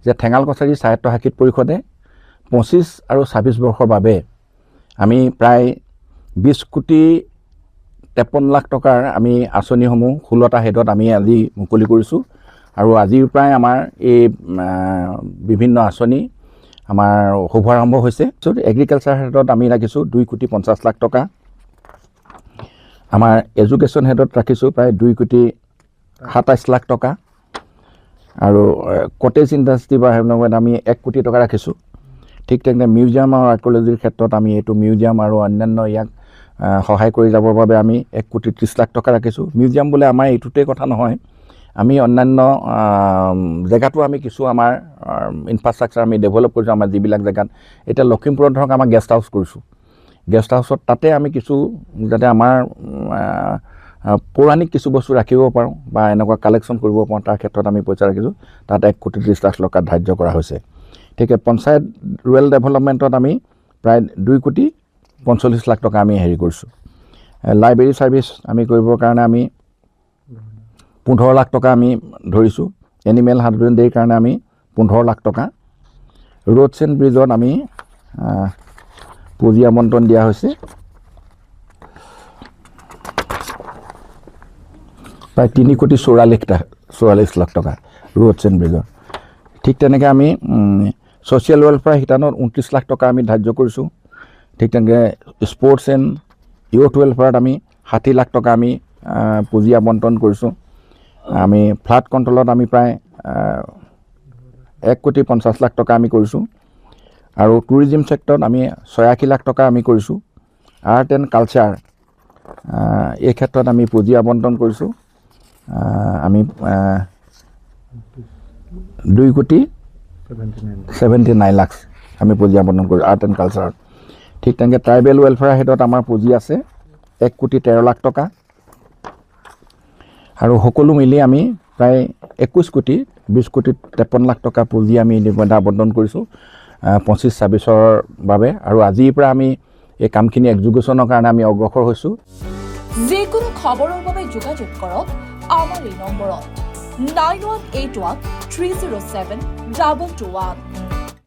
যে ঠেঙাল কছাৰী স্বায়ত্তশাসিত পৰিষদে 25 আৰু 26 বৰ্ষৰ বাবে আমি প্ৰায় 20 কোটি 53 লাখ টকাৰ আমি আঁচনিসমূহ 16টা হেডত আমি আজি মুকলি কৰিছোঁ আৰু আজিৰ প্ৰায় আমাৰ এই বিভিন্ন আঁচনি আমাৰ শুভাৰম্ভ হৈছে এগ্ৰিকালচাৰ হেডত আমি ৰাখিছোঁ 2 কোটি 50 লাখ টকা আমাৰ এডুকেশ্যন হেডত ৰাখিছোঁ প্ৰায় 2 কোটি 27 লাখ টকা আৰু কটেজ ইণ্ডাষ্ট্ৰি বা হেমনত আমি 1 কোটি টকা ৰাখিছোঁ ঠিক তেনেকৈ মিউজিয়াম আৰু আৰ্কিঅলজিৰ ক্ষেত্ৰত আমি এইটো মিউজিয়াম আৰু অন্যান্য ইয়াক সহায় কৰি যাবৰ বাবে আমি 1 কোটি 30 লাখ টকা ৰাখিছোঁ মিউজিয়াম বোলে আমাৰ এইটোতে কথা নহয় আমি অন্যান্য জেগাটো আমি কিছু আমাৰ ইনফ্ৰাষ্ট্ৰাকচাৰ আমি ডেভেলপ কৰিছোঁ আমাৰ যিবিলাক জেগাত এতিয়া লখিমপুৰত ধৰক আমাৰ গেষ্ট হাউচ কৰিছোঁ গেষ্ট হাউচত তাতে আমি কিছু যাতে আমাৰ পৌৰাণিক কিছু বস্তু ৰাখিব পাৰোঁ বা এনেকুৱা কালেকশ্যন কৰিব পাৰোঁ তাৰ ক্ষেত্ৰত আমি পইচা ৰাখিছোঁ তাত 1 কোটি 30 লাখ টকা ধাৰ্য কৰা হৈছে ঠিক পঞ্চায়ত ৰুৰেল ডেভেলপমেণ্টত আমি প্ৰায় 2 কোটি 45 লাখ টকা আমি হেৰি কৰিছোঁ লাইব্ৰেৰী ছাৰ্ভিচ আমি কৰিবৰ কাৰণে আমি 15 লাখ টকা আমি ধৰিছোঁ এনিমেল হাজবেণ্ডেৰীৰ কাৰণে আমি 15 লাখ টকা ৰোডছ এণ্ড ব্ৰিজত আমি পুঁজি আবণ্টন দিয়া হৈছে প্ৰায় 3 কোটি 44 লাখ টকা ৰোডছ এণ্ড ব্ৰিজত ঠিক তেনেকৈ আমি ছ'চিয়েল ৱেলফেয়াৰ শিতানত 29 লাখ টকা আমি ধাৰ্য কৰিছোঁ ঠিক তেনেকৈ স্পৰ্টছ এণ্ড ইউথ ৱেলফেয়াৰত আমি 60 লাখ টকা আমি পুঁজি আবণ্টন কৰিছোঁ আমি ফ্লাড কণ্ট্ৰলত আমি প্ৰায় 1 কোটি 50 লাখ টকা আমি কৰিছোঁ আৰু টুৰিজিম ছেক্টৰত আমি 86 লাখ টকা আমি কৰিছোঁ আৰ্ট এণ্ড কালচাৰ এই ক্ষেত্ৰত আমি পুঁজি আবণ্টন কৰিছোঁ আমি 2 কোটি 79 লাখ আমি পুঁজি আবণ্টন কৰিছোঁ আৰ্ট এণ্ড কালচাৰত ঠিক তেনেকৈ ট্ৰাইবেল ৱেলফেয়াৰ হেডত আমাৰ পুঁজি আছে 1 কোটি 13 লাখ টকা আৰু সকলো মিলি আমি প্ৰায় 21 কোটি 20 কোটি 53 লাখ টকা পুঁজি আমি আবণ্টন কৰিছোঁ 25-26ৰ বাবে আৰু আজিৰ পৰা আমি এই কামখিনি এক্সিকিউশ্যনৰ কাৰণে আমি অগ্ৰসৰ হৈছোঁ যিকোনো খবৰৰ বাবে যোগাযোগ কৰক আমাৰ এই নম্বৰত 9181 307 2221